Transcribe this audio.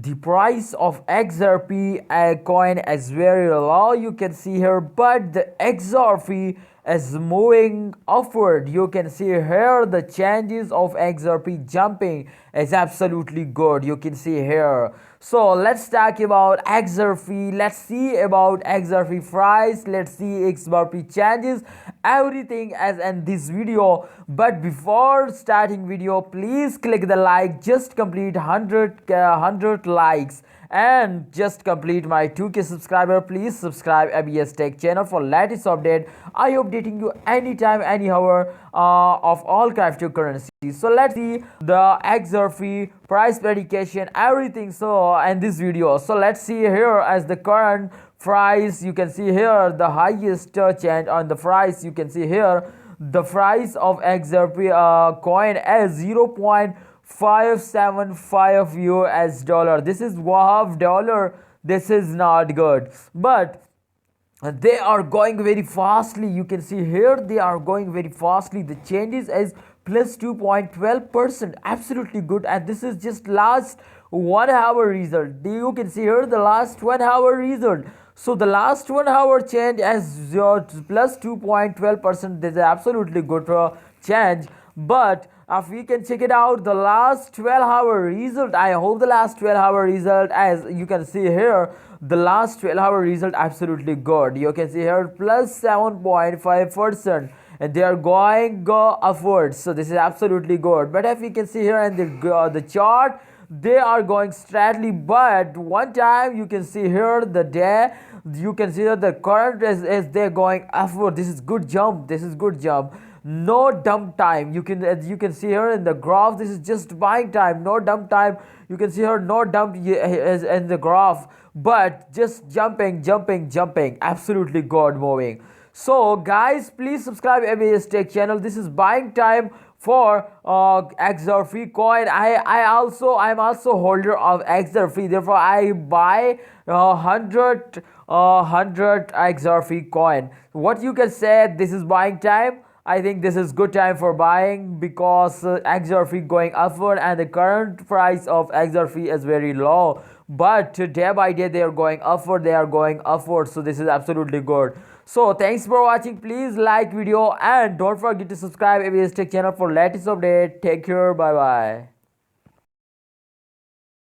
the price of XRP coin is very low, you can see here, but the XRP is moving upward. You can see here the changes of XRP jumping is absolutely good. You can see here. So let's talk about XRP. Let's see about XRP price. Let's see XRP changes, everything as in this video. But before starting video, please click the like. Just complete 100 likes and just complete my 2k subscriber. Please subscribe ABS Tech channel for latest update. I updating you anytime, any hour of all cryptocurrencies. So let's see the XRP price prediction, everything. So in this video, so let's see here as the current price. You can see here the highest change on the price. You can see here the price of XRP coin as 0.575 US dollar. This is half dollar. This is not good, but they are going very fastly. You can see here they are going very fastly. The changes is plus 2.12%, absolutely good. And this is just last 1 hour result. You can see here the last 1 hour result. So the last 1 hour change as plus 2.12%. This is absolutely good change. But if we can check it out, the last 12-hour result, I hope the last 12-hour result, as you can see here, the last 12-hour result absolutely good. You can see here plus 7.5%, and they are going upwards. So this is absolutely good. But if we can see here in the chart, they are going straightly. But one time you can see here the day, you can see that the current is they're going upward. This is good jump. This is good jump. No dump time. You can see here in the graph, this is just buying time, no dump time. You can see here no dump is in the graph, but just jumping, absolutely good moving. So guys, please subscribe ABS Tech channel. This is buying time for XRP coin. I'm also holder of XRP, therefore I buy 100 XRP coin. What you can say, this is buying time. I think this is good time for buying because XRP going upward and the current price of XRP is very low. But day by day they are going upward. So this is absolutely good. So thanks for watching. Please like video and don't forget to subscribe ABS Tech channel for latest update. Take care. Bye bye.